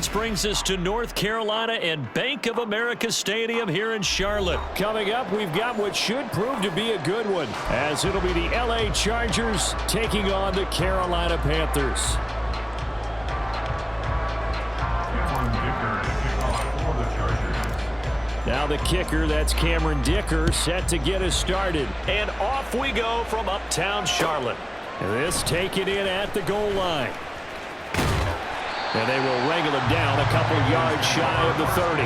offense brings us to North Carolina and Bank of America Stadium here in Charlotte. Coming up, we've got what should prove to be a good one, as it'll be the LA Chargers taking on the Carolina Panthers. Now the kicker, that's Cameron Dicker, set to get us started. And off we go from uptown Charlotte. This taken in at the goal line. And they will wrangle him down a couple yards shy of the 30.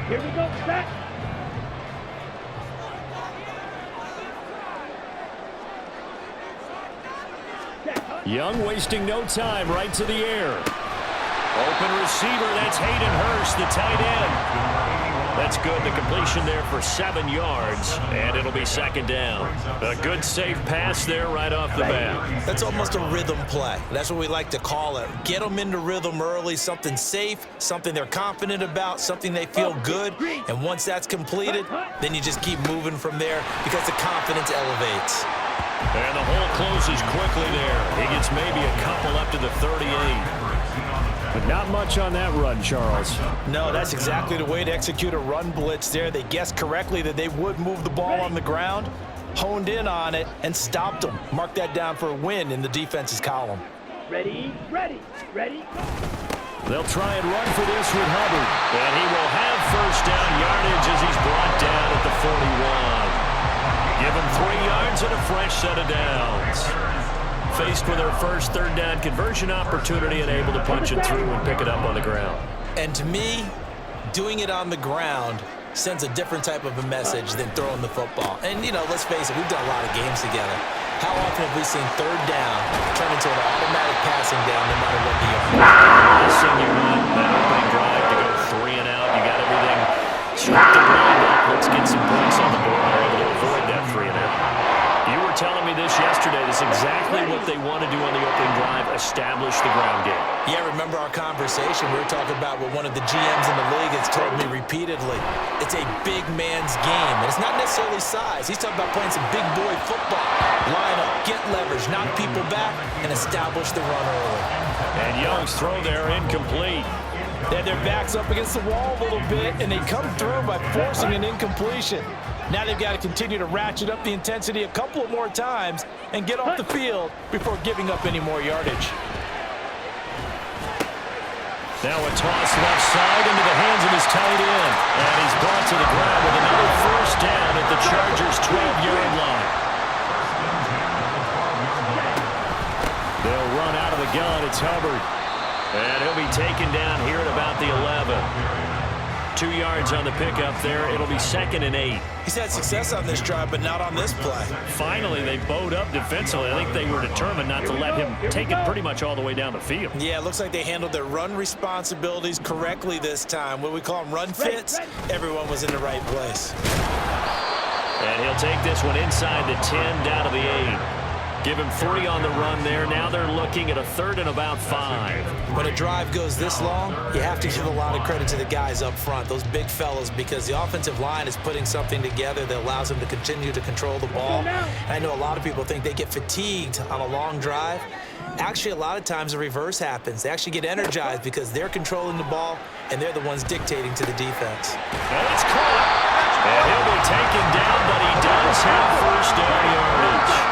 Here we go, set. Young wasting no time, right to the air. Open receiver, that's Hayden Hurst, the tight end. That's good. The completion there for 7 yards, and it'll be second down. A good, safe pass there right off the bat. That's almost a rhythm play. That's what we like to call it. Get them into rhythm early, something safe, something they're confident about, something they feel good. And once that's completed, then you just keep moving from there because the confidence elevates. And the hole closes quickly there. He gets maybe a couple up to the 38. But not much on that run, Charles. No, that's exactly the way to execute a run blitz there. They guessed correctly that they would move the ball on the ground, honed in on it, and stopped them. Mark that down for a win in the defense's column. Ready, ready, ready. They'll try and run for this with Hubbard. And he will have first down yardage as he's brought down at the 41. Give him 3 yards and a fresh set of downs. Faced with their first third down conversion opportunity and able to punch it through and pick it up on the ground. And to me, doing it on the ground sends a different type of a message than throwing the football. And, you know, let's face it, we've done a lot of games together. How often have we seen third down turn into an automatic passing down no matter what the yard? Last thing you want, that opening drive to go 3 and out. You got everything stripped the ground up. Let's get some points on the board. They're able to avoid that 3 and out. You were telling me this yesterday. This is exactly what they want to do on the opening drive, establish the ground game. Yeah, remember our conversation? We were talking about what one of the GMs in the league has told me repeatedly. It's a big man's game, and it's not necessarily size. He's talking about playing some big boy football. Line up, get leverage, knock people back, and establish the run early. And Young's throw there incomplete. They had their backs up against the wall a little bit, and they come through by forcing an incompletion. Now they've got to continue to ratchet up the intensity a couple of more times and get off the field before giving up any more yardage. Now a toss left side into the hands of his tight end. And he's brought to the ground with another first down at the Chargers' 12-yard line. They'll run out of the gun. It's Hubbard. And he'll be taken down here at about the 11. 2 yards on the pickup there. It'll be 2nd and 8. He's had success on this drive, but not on this play. Finally, they bowed up defensively. I think they were determined not to let him take it pretty much all the way down the field. Yeah, it looks like they handled their run responsibilities correctly this time. What we call them run fits, everyone was in the right place. And he'll take this one inside the 10, down to the 8. Give him 3 on the run there. Now they're looking at a 3rd and about 5. When a drive goes this long, you have to give a lot of credit to the guys up front, those big fellas, because the offensive line is putting something together that allows them to continue to control the ball. And I know a lot of people think they get fatigued on a long drive. Actually, a lot of times the reverse happens. They actually get energized because they're controlling the ball, and they're the ones dictating to the defense. And it's caught. And he'll be taken down, but he does have first down yardage.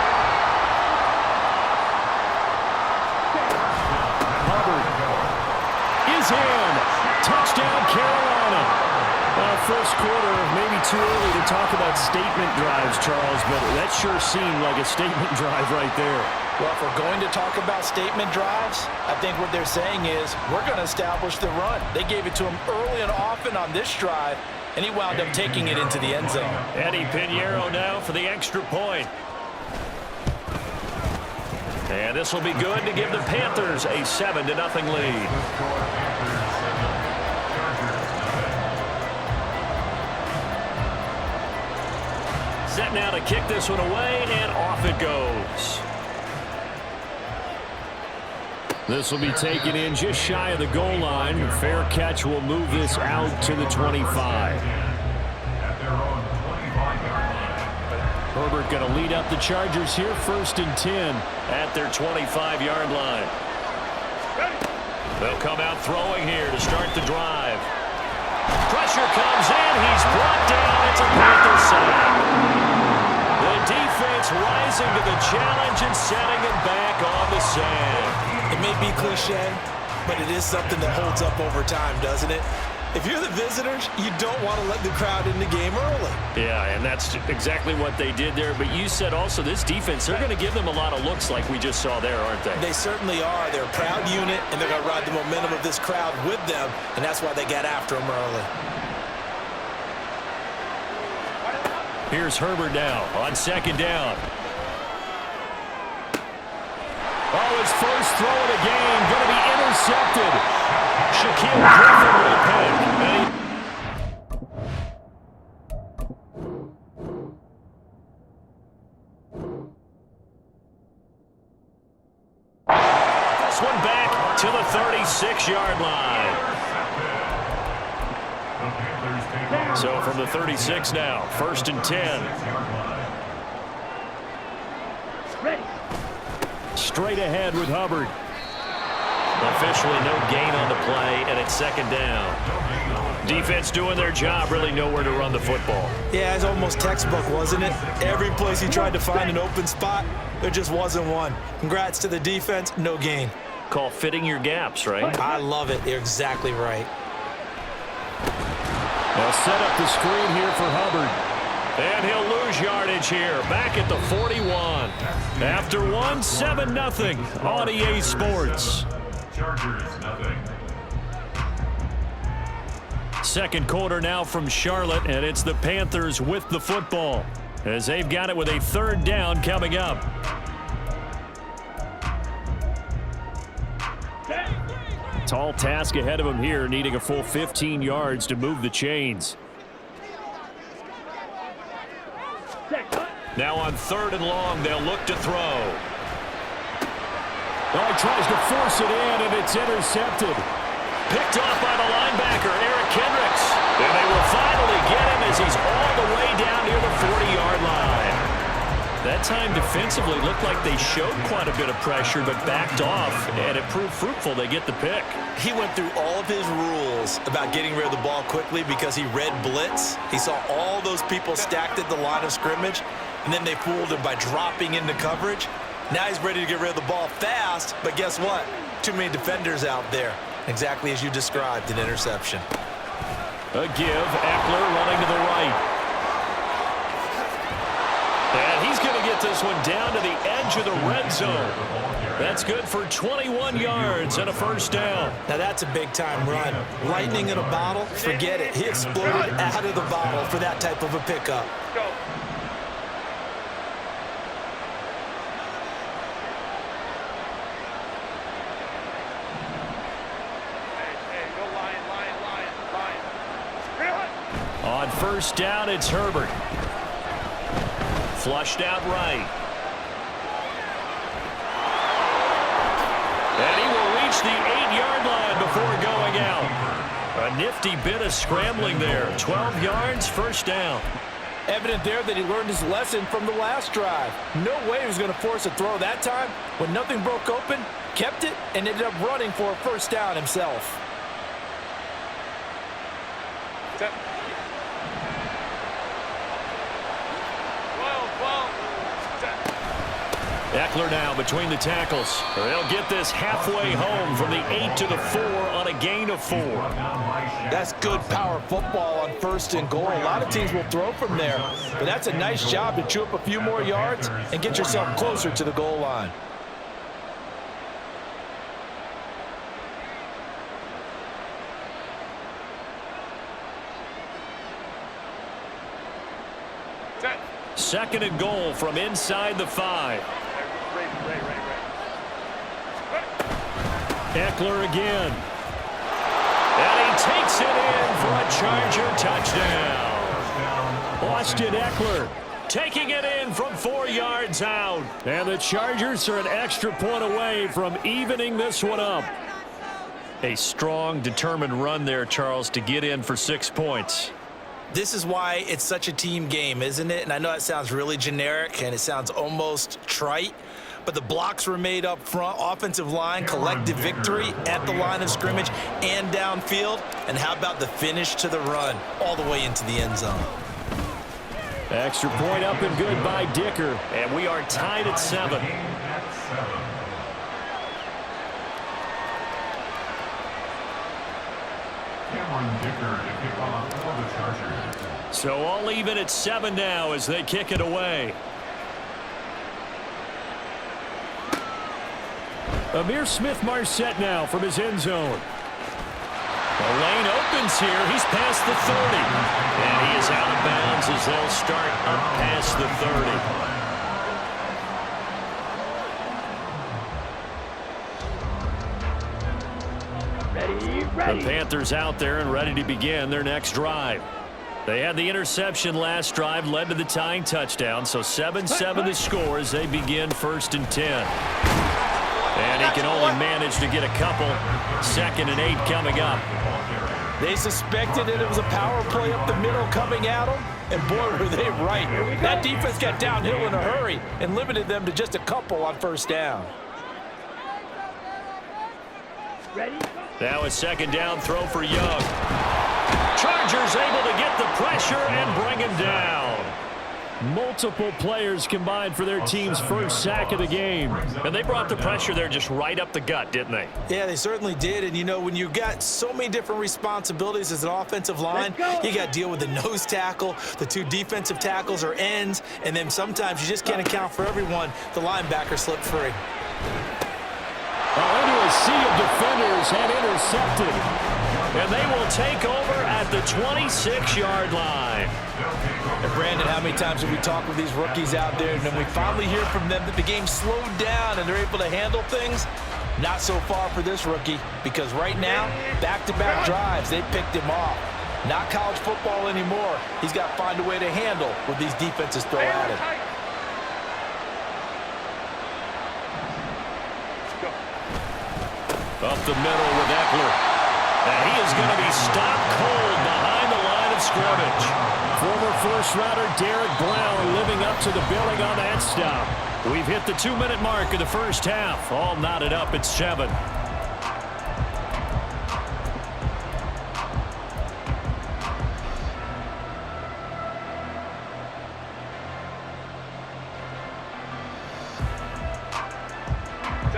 In. Touchdown, Carolina. First quarter, maybe too early to talk about statement drives, Charles, but that sure seemed like a statement drive right there. Well, if we're going to talk about statement drives, I think what they're saying is we're going to establish the run. They gave it to him early and often on this drive, and he wound up taking it into the end zone. Eddie Pinheiro now for the extra point. And this will be good to give the Panthers a 7-0 lead. Set now to kick this one away, and off it goes. This will be taken in just shy of the goal line. The fair catch will move this out to the 25. Herbert going to lead up the Chargers here, 1st and 10 at their 25-yard line. They'll come out throwing here to start the drive. Pressure comes in. He's brought down. It's a Panthers sack. The defense rising to the challenge and setting him back on the sand. It may be cliche, but it is something that holds up over time, doesn't it? If you're the visitors, you don't want to let the crowd in the game early. Yeah, and that's exactly what they did there. But you said also this defense, they're going to give them a lot of looks like we just saw there, aren't they? They certainly are. They're a proud unit, and they're going to ride the momentum of this crowd with them, and that's why they got after them early. Here's Herbert now on 2nd down. Oh, his first throw of the game going to be intercepted. Shaquille Griffin with a pick. This one back to the 36-yard line. So from the 36 now, 1st and 10. Ready. Straight ahead with Hubbard. Officially no gain on the play, and it's 2nd down. Defense doing their job, really nowhere to run the football. Yeah, it's almost textbook, wasn't it? Every place he tried to find an open spot, there just wasn't one. Congrats to the defense, no gain. Call fitting your gaps, right? I love it. You're exactly right. They'll set up the screen here for Hubbard. And he'll lose yardage here, back at the 41. After one, 7-0 on EA Sports. Chargers, nothing. 2nd quarter now from Charlotte, and it's the Panthers with the football as they've got it with a 3rd down coming up. Tall task ahead of him here, needing a full 15 yards to move the chains. Now on 3rd and long, they'll look to throw. Oh, he tries to force it in, and it's intercepted. Picked off by the linebacker, Eric Kendricks. And they will finally get him as he's all the way down near the 40-yard line. That time defensively looked like they showed quite a bit of pressure but backed off, and it proved fruitful. They get the pick. He went through all of his rules about getting rid of the ball quickly because he read blitz. He saw all those people stacked at the line of scrimmage, and then they fooled him by dropping into coverage. Now he's ready to get rid of the ball fast, but guess what? Too many defenders out there. Exactly as you described, an interception. A give, Eckler running to the right. And he's going to get this one down to the edge of the red zone. That's good for 21 yards and a 1st down. Now that's a big-time run. Lightning in a bottle, forget it. He exploded out of the bottle for that type of a pickup. Go. On 1st down, it's Herbert. Flushed out right. And he will reach the 8-yard line before going out. A nifty bit of scrambling there. 12 yards, 1st down. Evident there that he learned his lesson from the last drive. No way he was going to force a throw that time. When nothing broke open, kept it, and ended up running for a 1st down himself. Eckler now between the tackles. They'll get this halfway home from the 8 to the 4 on a gain of 4. That's good power football on 1st and goal. A lot of teams will throw from there, but that's a nice job to chew up a few more yards and get yourself closer to the goal line. Second and goal from inside the 5. Eckler again. And he takes it in for a Charger touchdown. Austin Eckler taking it in from 4 yards out. And the Chargers are an extra point away from evening this one up. A strong, determined run there, Charles, to get in for 6 points. This is why it's such a team game, isn't it? And I know that sounds really generic and it sounds almost trite, but the blocks were made up front, offensive line, collective victory at the line of scrimmage and downfield. And how about the finish to the run all the way into the end zone? Extra point up and good by Dicker. And we are tied at 7. So all even at 7 now as they kick it away. Amir Smith-Marset now from his end zone. The lane opens here. He's past the 30. And he is out of bounds as they'll start up past the 30. Ready. The Panthers out there and ready to begin their next drive. They had the interception last drive, led to the tying touchdown, so 7-7 the score as they begin 1st and 10. And he can only manage to get a couple. 2nd and 8 coming up. They suspected that it was a power play up the middle coming at them, and boy, were they right. That defense got downhill in a hurry and limited them to just a couple on 1st down. Ready. Now a 2nd down throw for Young. Chargers able to get the pressure and bring him down. Multiple players combined for their team's first sack of the game. And they brought the pressure there just right up the gut, didn't they? Yeah, they certainly did. And, you know, when you've got so many different responsibilities as an offensive line, you got to deal with the nose tackle, the 2 defensive tackles or ends, and then sometimes you just can't account for everyone. The linebacker slipped free. Into a sea of defenders and intercepted. And they will take over at the 26-yard line. And Brandon, how many times have we talked with these rookies out there, and then we finally hear from them that the game slowed down and they're able to handle things? Not so far for this rookie, because right now, back-to-back drives, they picked him off. Not college football anymore. He's got to find a way to handle what these defenses throw at him. Up the middle with Eckler. And he is going to be stopped cold behind the line of scrimmage. Former first-rounder Derek Brown living up to the billing on that stop. We've hit the 2-minute mark of the first half. All knotted up at 7.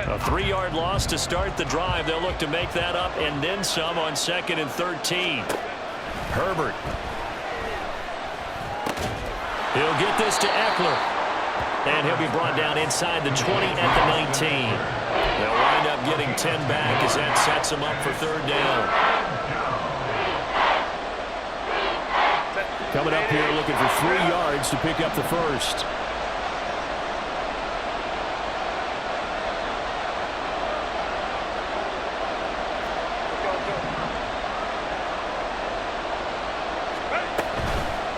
A 3-yard loss to start the drive. They'll look to make that up and then some on 2nd and 13. Herbert. He'll get this to Eckler. And he'll be brought down inside the 20 at the 19. They'll wind up getting 10 back as that sets them up for 3rd down. Coming up here looking for 3 yards to pick up the first.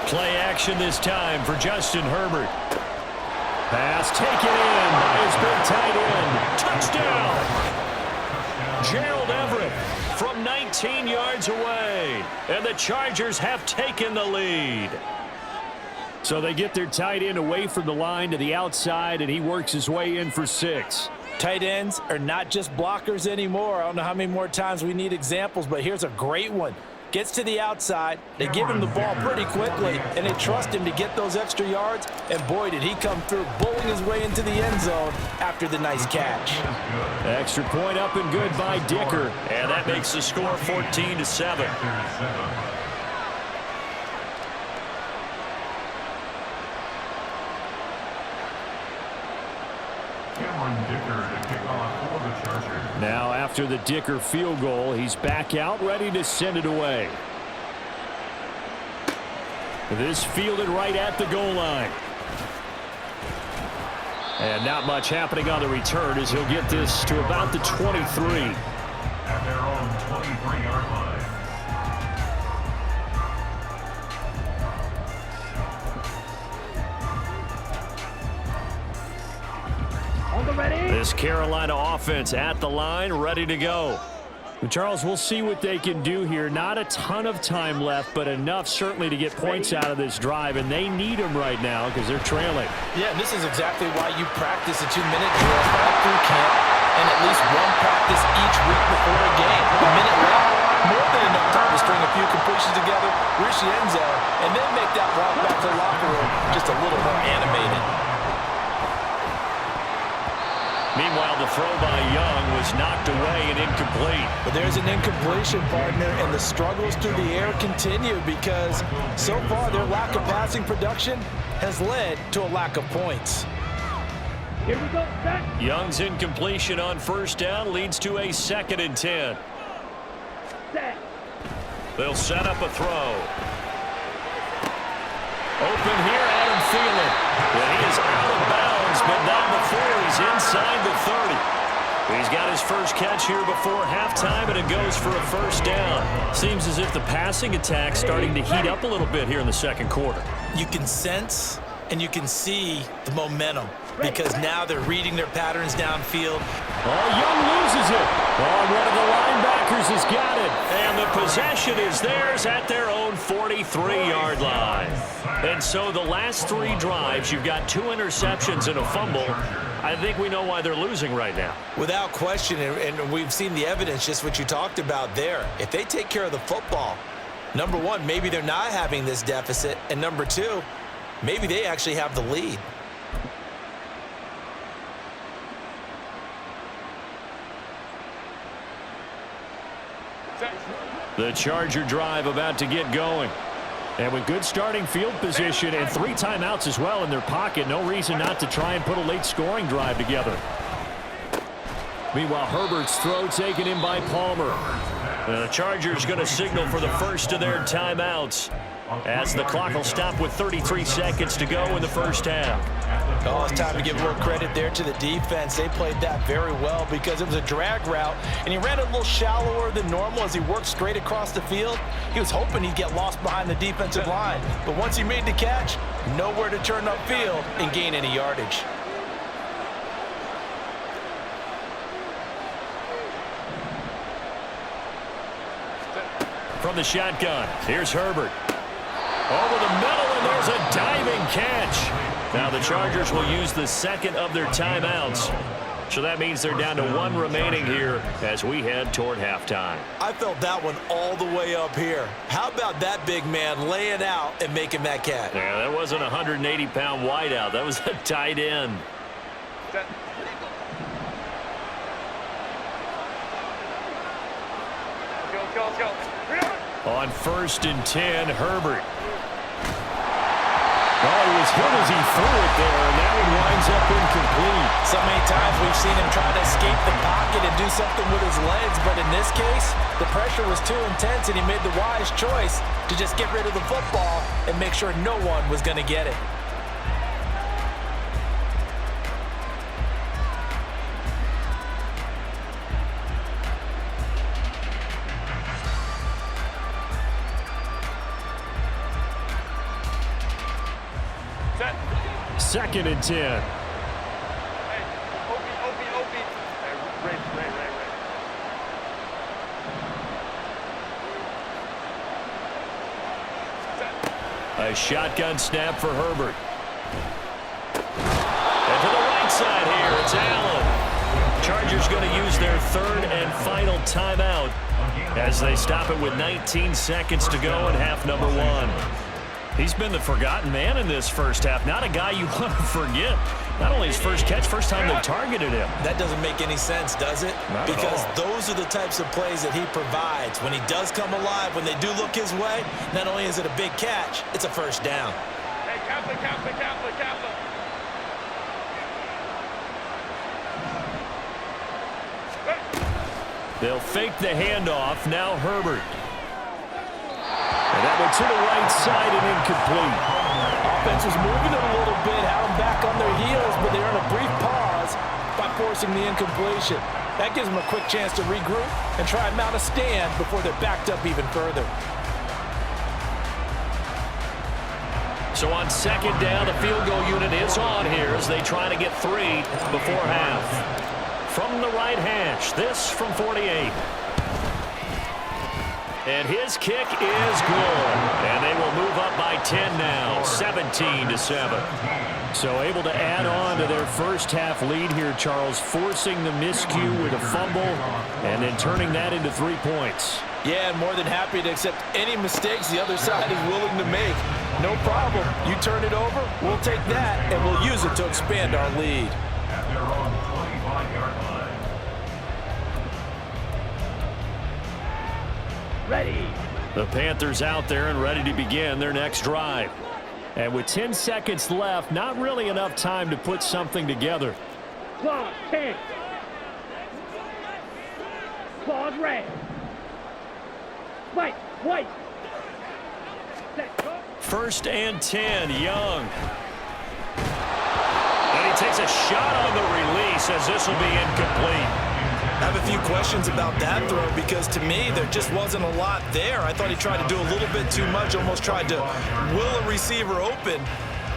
Play action this time for Justin Herbert. Pass taken in by his big tight end. Touchdown! Gerald Everett from 19 yards away. And the Chargers have taken the lead. So they get their tight end away from the line to the outside, and he works his way in for 6. Tight ends are not just blockers anymore. I don't know how many more times we need examples, but here's a great one. Gets to the outside, they give him the ball pretty quickly, and they trust him to get those extra yards, and boy, did he come through, bowling his way into the end zone after the nice catch. Extra point up and good by Dicker. And that makes the score 14-7. Now after the Dicker field goal, he's back out ready to send it away. This fielded right at the goal line. And not much happening on the return as he'll get this to about the 23. At their own 23-yard line. On the ready. This Carolina offense at the line, ready to go. Charles, we'll see what they can do here. Not a ton of time left, but enough certainly to get points out of this drive, and they need them right now because they're trailing. Yeah, and this is exactly why you practice a 2-minute drill all through camp and at least one practice each week before a game. A minute left, more than enough time to string a few completions together, reach the end zone, and then make that walk back to the locker room just a little more animated. Meanwhile, the throw by Young was knocked away and incomplete. But there's an incompletion, partner, and the struggles through the air continue because so far their lack of passing production has led to a lack of points. Here we go, set. Young's incompletion on first down leads to a 2nd and 10. Set. They'll set up a throw. Open here, Adam Thielen. And he is out of bounds, but not before he's inside the 30. He's got his first catch here before halftime, and it goes for a first down. Seems as if the passing attack's starting to heat up a little bit here in the second quarter. You can sense and you can see the momentum because now they're reading their patterns downfield. Oh, Young loses it. Oh, one of the linebackers has got it. And the possession is theirs at their own 43-yard line. And so the last 3 drives, you've got 2 interceptions and a fumble. I think we know why they're losing right now. Without question, and we've seen the evidence, just what you talked about there. If they take care of the football, number one, maybe they're not having this deficit. And number 2, maybe they actually have the lead. The Charger drive about to get going. And with good starting field position and 3 timeouts as well in their pocket, no reason not to try and put a late scoring drive together. Meanwhile, Herbert's throw taken in by Palmer. The Chargers going to signal for the first of their timeouts as the clock will stop with 33 seconds to go in the first half. Oh, it's time to give a little credit there to the defense. They played that very well because it was a drag route, and he ran a little shallower than normal as he worked straight across the field. He was hoping he'd get lost behind the defensive line, but once he made the catch, nowhere to turn upfield and gain any yardage. From the shotgun, here's Herbert. Over the middle, and there's a diving catch. Now the Chargers will use the second of their timeouts. So that means they're down to 1 remaining here as we head toward halftime. I felt that one all the way up here. How about that big man laying out and making that catch? Yeah, that wasn't a 180-pound wideout. That was a tight end. On 1st and 10, Herbert. Oh, he was hit as he threw it there, and that one winds up incomplete. So many times we've seen him try to escape the pocket and do something with his legs, but in this case, the pressure was too intense, and he made the wise choice to just get rid of the football and make sure no one was going to get it. Second and 10. A shotgun snap for Herbert. And to the right side here, it's Allen. Chargers going to use their 3rd and final timeout as they stop it with 19 seconds to go in half number 1. He's been the forgotten man in this first half. Not a guy you want to forget. Not only his first catch, first time they targeted him. That doesn't make any sense, does it? Not because at all. those are the types of plays that he provides. When he does come alive, when they do look his way, not only is it a big catch, it's a first down. Hey, Kaplan. They'll fake the handoff. Now Herbert. And that one to the right side and incomplete. Offense was moving it a little bit, had them back on their heels, but they're in a brief pause by forcing the incompletion. That gives them a quick chance to regroup and try and mount a stand before they're backed up even further. So on 2nd down, the field goal unit is on here as they try to get 3 before half. From the right hash, this from 48. And his kick is good. And they will move up by 10 now, 17-7. So able to add on to their first half lead here, Charles, forcing the miscue with a fumble and then turning that into 3 points. Yeah, and more than happy to accept any mistakes the other side is willing to make. No problem. You turn it over, we'll take that, and we'll use it to expand our lead. At their own 25-yard line. Ready. The Panthers out there and ready to begin their next drive. And with 10 seconds left, not really enough time to put something together. Claws 10. Claws red. White. White. Set. Go. 1st and 10, Young. And he takes a shot on the release as this will be incomplete. I have a few questions about that throw because to me there just wasn't a lot there. I thought he tried to do a little bit too much, almost tried to will a receiver open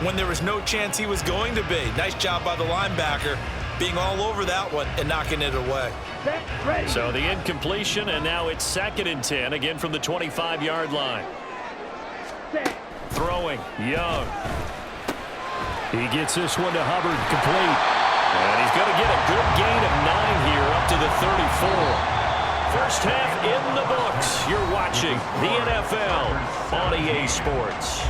when there was no chance he was going to be. Nice job by the linebacker being all over that one and knocking it away. Set. Ready. So the incompletion, and now it's 2nd and 10, again from the 25-yard line. Set. Throwing, Young. He gets this one to Hubbard, complete. And he's going to get a good gain of 9 here up to the 34. First half in the books. You're watching the NFL on EA Sports.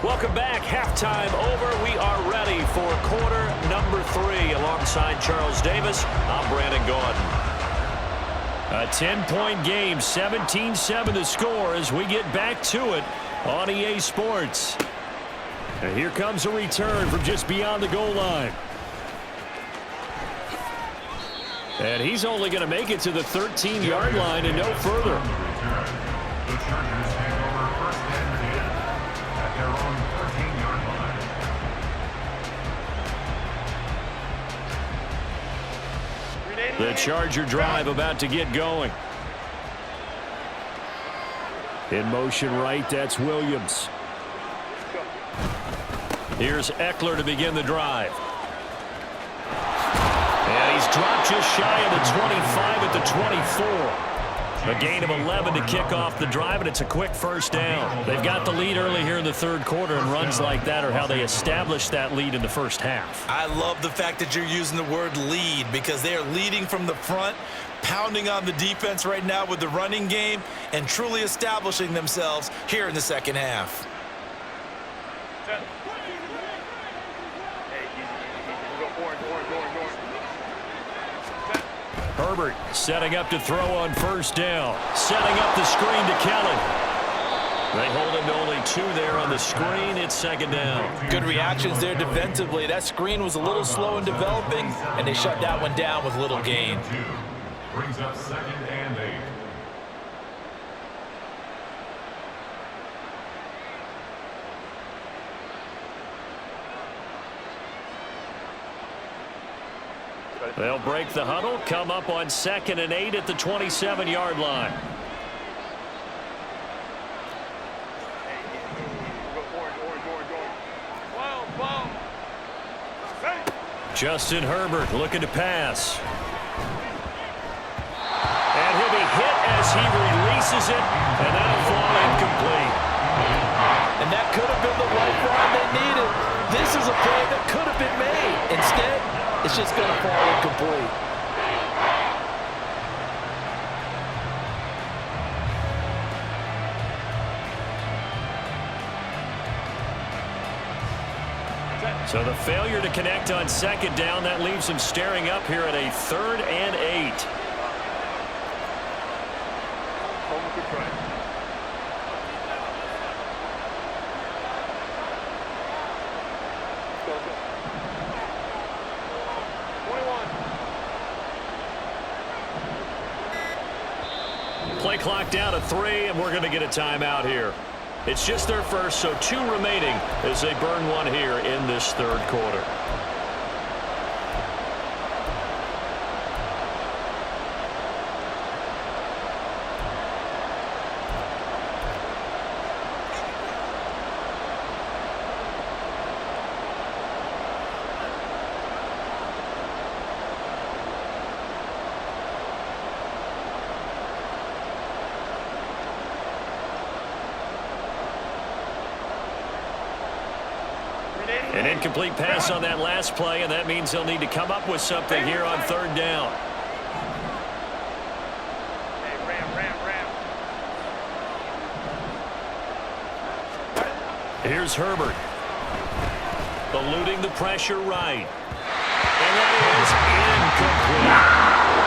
Welcome back. Halftime over. We are ready for quarter number 3. Alongside Charles Davis, I'm Brandon Gaudin. A 10-point game, 17-7 the score as we get back to it on EA Sports. And here comes a return from just beyond the goal line. And he's only going to make it to the 13-yard line and no further. The Chargers take over 1st and 10 at their own 13-yard line. The Charger drive about to get going. In motion right, that's Williams. Here's Eckler to begin the drive. And he's dropped just shy of the 25 at the 24. A gain of 11 to kick off the drive, and it's a quick first down. They've got the lead early here in the 3rd quarter, and runs like that are how they establish that lead in the first half. I love the fact that you're using the word lead because they are leading from the front, pounding on the defense right now with the running game, and truly establishing themselves here in the 2nd half. Herbert setting up to throw on 1st down. Setting up the screen to Kelly. They hold him to only 2 there on the screen. It's 2nd down. Good reactions there defensively. That screen was a little slow in developing, and they shut that one down with little gain. Brings up 2nd and 8. They'll break the huddle, come up on 2nd and 8 at the 27-yard line. Justin Herbert looking to pass. And he'll be hit as he releases it, and that'll fall incomplete. And that could have been the lifeline they needed. This is a play that could have been made. Instead, it's just going to fall incomplete. So the failure to connect on 2nd down, that leaves him staring up here at a 3rd and 8. Play clock down to 3, and we're going to get a timeout here. It's just their first, so 2 remaining as they burn one here in this 3rd quarter. An incomplete pass on that last play, and that means they'll need to come up with something here on third down. Here's Herbert. Eluding the pressure right. And that is incomplete.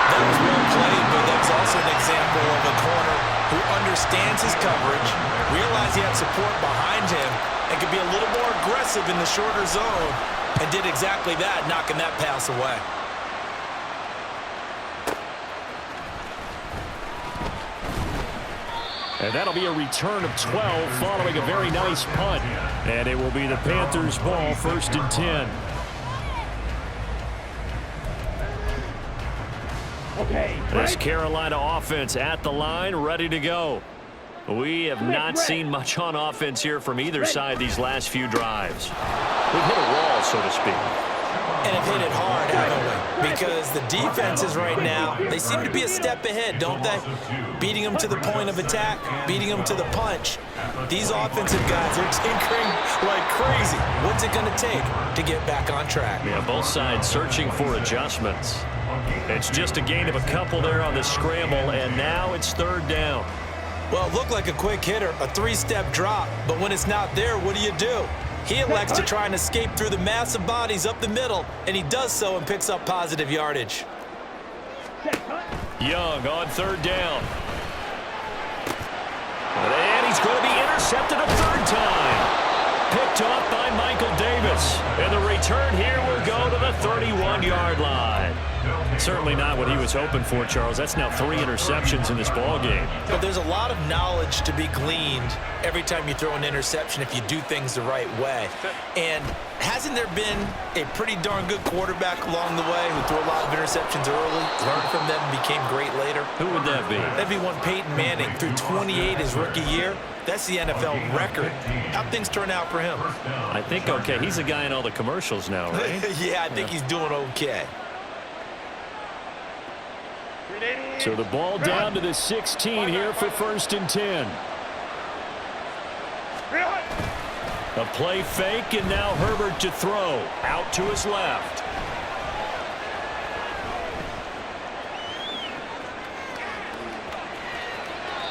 That was well played, but that's also an example of a corner who understands his coverage, realized he had support behind him, and could be a little more aggressive in the shorter zone, and did exactly that, knocking that pass away. And that'll be a return of 12 following a very nice punt. And it will be the Panthers' ball, 1st and 10. Okay. This Carolina offense at the line, ready to go. We have not seen much on offense here from either side these last few drives. We've hit a wall, so to speak. And have hit it hard, haven't we? Because the defenses right now, they seem to be a step ahead, don't they? Beating them to the point of attack, beating them to the punch. These offensive guys are tinkering like crazy. What's it going to take to get back on track? Yeah, both sides searching for adjustments. It's just a gain of a couple there on the scramble, and now it's third down. Well, it looked like a quick hitter, a 3-step drop, but when it's not there, what do? He elects to try and escape through the massive bodies up the middle, and he does so and picks up positive yardage. Young on third down. And he's going to be intercepted a third time. Picked off by Michael Davis. And the return here will go to the 31-yard line. Certainly not what he was hoping for, Charles. That's now 3 interceptions in this ball game. But there's a lot of knowledge to be gleaned every time you throw an interception if you do things the right way. And hasn't there been a pretty darn good quarterback along the way who threw a lot of interceptions early, learned from them, and became great later? Who would that be? That'd be one Peyton Manning, threw 28 his rookie year. That's the NFL record. How'd things turn out for him? I think okay. He's a guy in all the commercials now, right? Yeah, I think he's doing okay. So the ball down to the 16 here for 1st and 10. A play fake, and now Herbert to throw. Out to his left.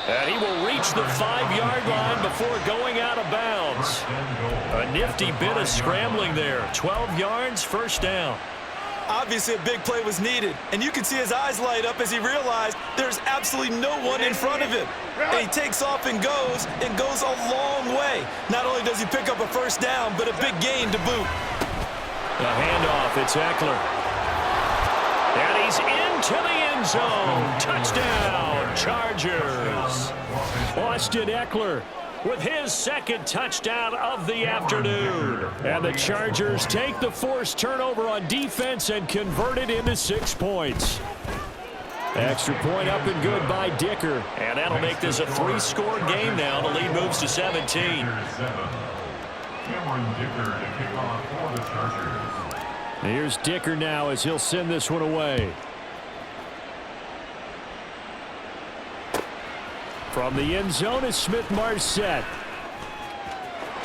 And he will reach the 5-yard line before going out of bounds. A nifty bit of scrambling there. 12 yards, 1st down. Obviously, a big play was needed, and you can see his eyes light up as he realized there's absolutely no one in front of him. And he takes off and goes a long way. Not only does he pick up a 1st down, but a big gain to boot. The handoff, it's Eckler. And he's into the end zone. Touchdown, Chargers. Austin Eckler with his 2nd touchdown of the afternoon. And the Chargers take the forced turnover on defense and convert it into 6 points. Extra point up and good by Dicker. And that'll make this a 3-score game now. The lead moves to 17. Here's Dicker now as he'll send this one away. From the end zone is Smith-Marset.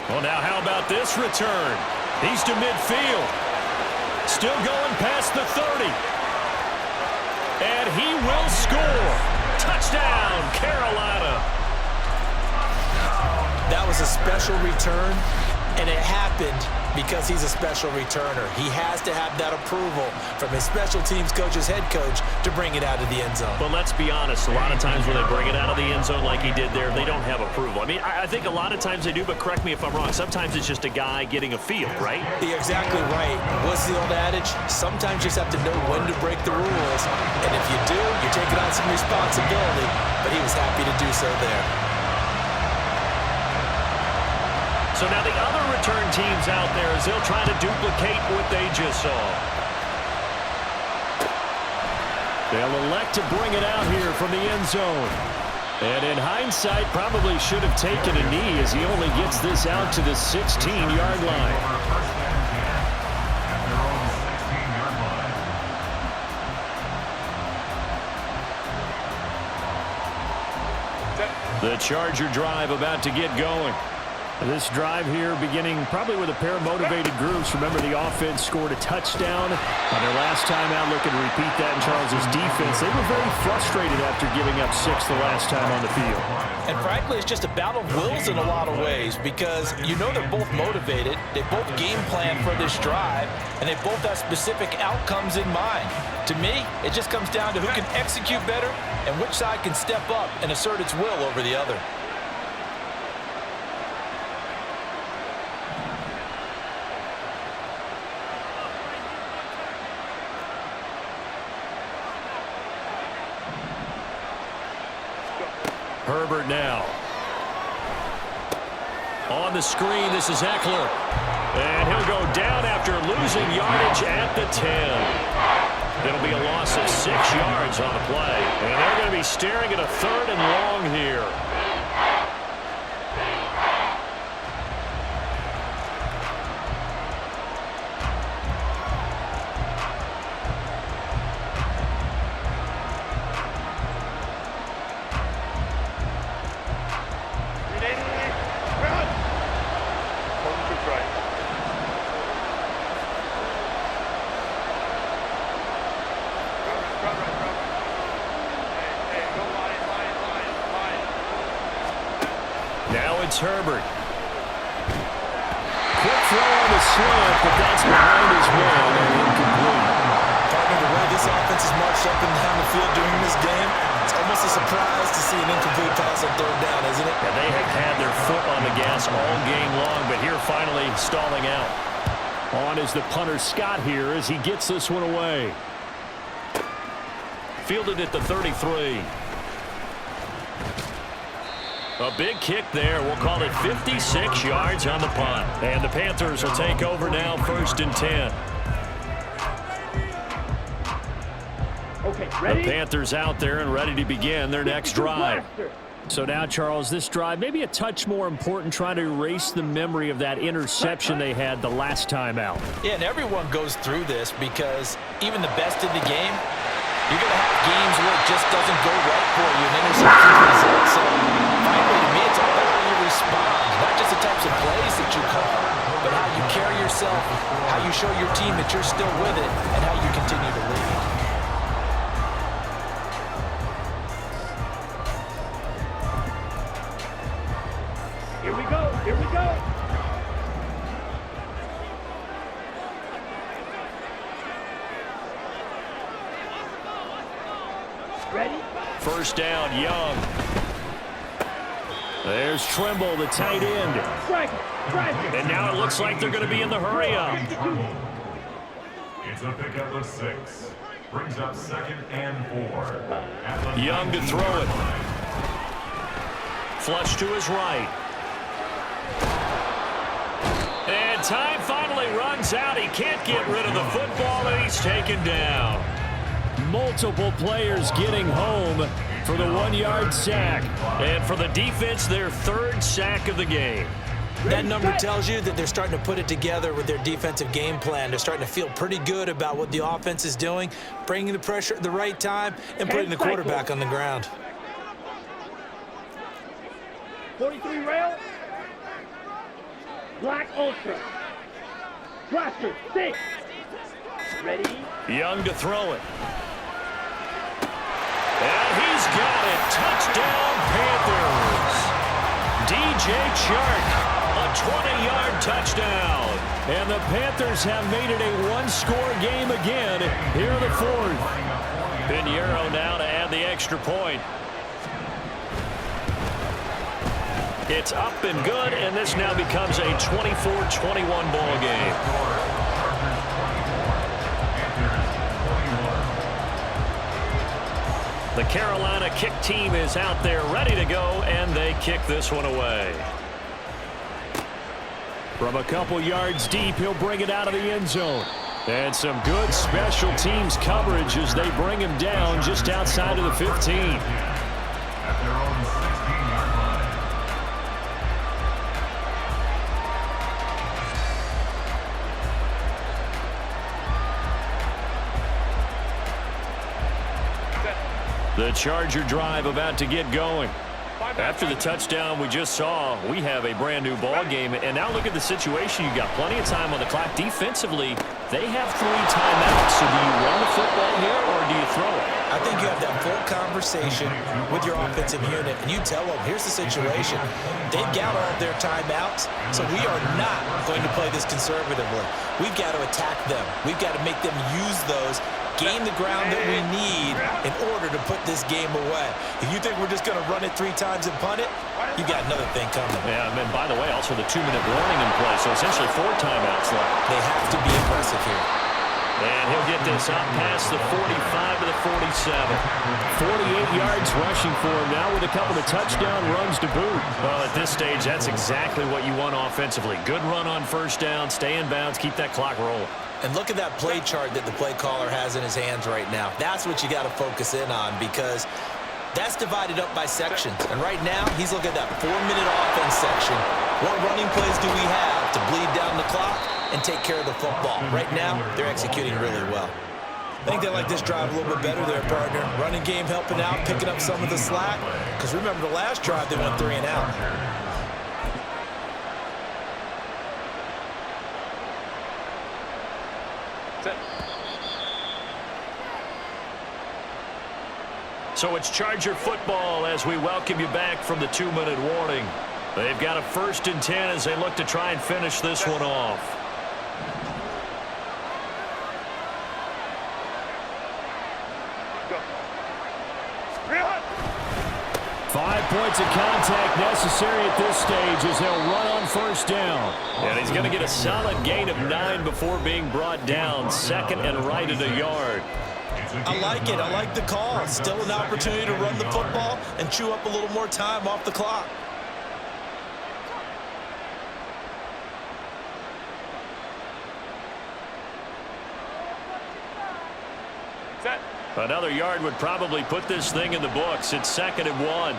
Well, now how about this return? He's to midfield. Still going past the 30. And he will score. Touchdown, Carolina. That was a special return, and it happened because he's a special returner. He has to have that approval from his special teams coach's head coach to bring it out of the end zone. But let's be honest, a lot of times when they bring it out of the end zone like he did there, they don't have approval. I mean, I think a lot of times they do, but correct me if I'm wrong. Sometimes it's just a guy getting a feel, right? You're exactly right. What's the old adage? Sometimes you just have to know when to break the rules. And if you do, you're taking on some responsibility. But he was happy to do so there. So now the other return teams out there as they'll try to duplicate what they just saw. They'll elect to bring it out here from the end zone. And in hindsight, probably should have taken a knee as he only gets this out to the 16-yard line. The Charger drive about to get going. This drive here beginning probably with a pair of motivated groups. Remember, the offense scored a touchdown on their last time out. Looking to repeat that in Charles's defense. They were very frustrated after giving up 6 the last time on the field. And frankly, it's just a battle of wills in a lot of ways because you know they're both motivated. They both game plan for this drive, and they both have specific outcomes in mind. To me, it just comes down to who can execute better and which side can step up and assert its will over the other. Herbert now. On the screen, this is Eckler. And he'll go down after losing yardage at the 10. It'll be a loss of 6 yards on the play. And they're going to be staring at a 3rd and long here. Now it's Herbert. Quick throw on the slant, but that's behind his man and incomplete. Partner, the way this offense has marched up and down the field during this game, it's almost a surprise to see an incomplete pass on 3rd down, isn't it? Yeah, they have had their foot on the gas all game long, but here finally stalling out. On is the punter Scott here as he gets this one away. Fielded at the 33. A big kick there. We'll call it 56 yards on the punt. And the Panthers will take over now, 1st and 10. Okay, ready? The Panthers out there and ready to begin their next drive. So now, Charles, this drive maybe a touch more important, trying to erase the memory of that interception they had the last time out. Yeah, and everyone goes through this because even the best in the game, you're going to have games where it just doesn't go right for you, and interceptions result. So finally, to me, it's all about how you respond, not just the types of plays that you call, but how you carry yourself, how you show your team that you're still with it, and how you continue to lead. Here we go. Here we go. Ready? 1st down, Young. There's Trimble, the tight end. Strike it. Strike it. And now it looks like they're going to be in the hurry up. It's a pickup of 6. Brings up 2nd and 4. Young to throw it. Flush to his right. And time finally runs out. He can't get rid of the football, and he's taken down. Multiple players getting home for the 1-yard sack. And for the defense, their 3rd sack of the game. That number tells you that they're starting to put it together with their defensive game plan. They're starting to feel pretty good about what the offense is doing, bringing the pressure at the right time, and putting the quarterback on the ground. 43 rail. Black Ultra. Blaster, 6. Ready? Young to throw it. And he's got it. Touchdown, Panthers. DJ Chark, a 20-yard touchdown. And the Panthers have made it a 1-score game again here in the 4th. Pinheiro now to add the extra point. It's up and good, and this now becomes a 24-21 ball game. The Carolina kick team is out there ready to go, and they kick this one away. From a couple yards deep, he'll bring it out of the end zone. And some good special teams coverage as they bring him down just outside of the 15. At their own 16-yard line. The Charger drive about to get going. After the touchdown we just saw, we have a brand new ball game. And now look at the situation. You got plenty of time on the clock. Defensively, they have 3 timeouts. So do you run the football here or do you throw it? I think you have that full conversation with your offensive unit, and you tell them, here's the situation. They've got all of their timeouts, so we are not going to play this conservatively. We've got to attack them. We've got to make them use those, gain the ground that we need in order to put this game away. If you think we're just going to run it 3 times and punt it, you got another thing coming. Yeah, and by the way, also the 2-minute warning in play, so essentially 4 timeouts left. They have to be aggressive here. And he'll get this out past the 45 to the 47. 48 yards rushing for him now with a couple of touchdown runs to boot. Well, at this stage, that's exactly what you want offensively. Good run on first down, stay in bounds, keep that clock rolling. And look at that play chart that the play caller has in his hands right now. That's what you got to focus in on, because that's divided up by sections. And right now, he's looking at that 4-minute offense section. What running plays do we have to bleed down the clock and take care of the football? Right now, they're executing really well. I think they like this drive a little bit better there, partner. Running game helping out, picking up some of the slack. Because remember, the last drive, they went 3 and out. So it's Charger football as we welcome you back from the 2-minute warning. They've got a 1st and 10 as they look to try and finish this one off. Go. 5 points of contact necessary at this stage as they'll run on first down. And he's going to get a solid gain of 9 before being brought down. 2nd and right at a yard. I like it. I like the call. Still an opportunity to run the football and chew up a little more time off the clock. Set. Another yard would probably put this thing in the books. It's 2nd and 1.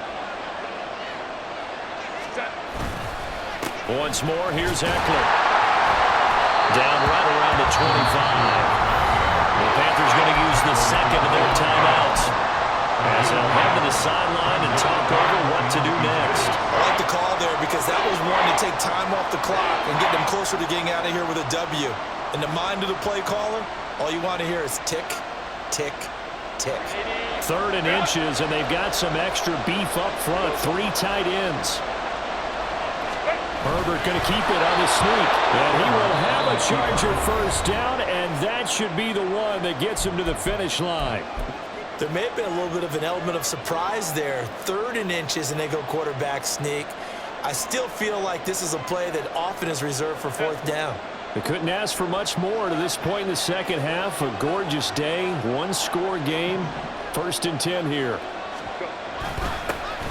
Set. Once more, here's Eckler. Down right around the 25. The Panthers going to use the 2nd of their timeouts as they'll head to the sideline and talk over what to do next. I like the call there because that was one to take time off the clock and get them closer to getting out of here with a W. In the mind of the play caller, all you want to hear is tick, tick, tick. 3rd and inches, and they've got some extra beef up front. 3 tight ends. Herbert going to keep it on the sneak. And he will have a Charger first down, and that should be the one that gets him to the finish line. There may have been a little bit of an element of surprise there. 3rd and inches, and they go quarterback sneak. I still feel like this is a play that often is reserved for 4th down. They couldn't ask for much more to this point in the second half. A gorgeous day, 1-score game. 1st and 10 here.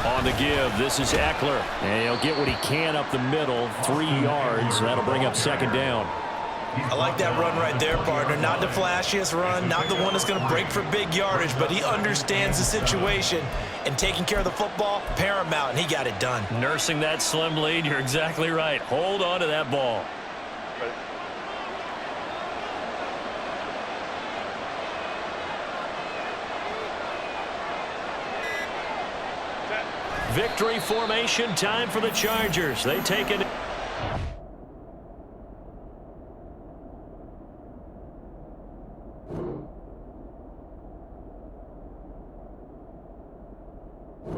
On the give, this is Eckler. And he'll get what he can up the middle, 3 yards. That'll bring up 2nd down. I like that run right there, partner. Not the flashiest run, not the one that's going to break for big yardage, but he understands the situation, and taking care of the football, paramount, and he got it done. Nursing that slim lead, you're exactly right. Hold on to that ball. Victory formation, time for the Chargers. They take it.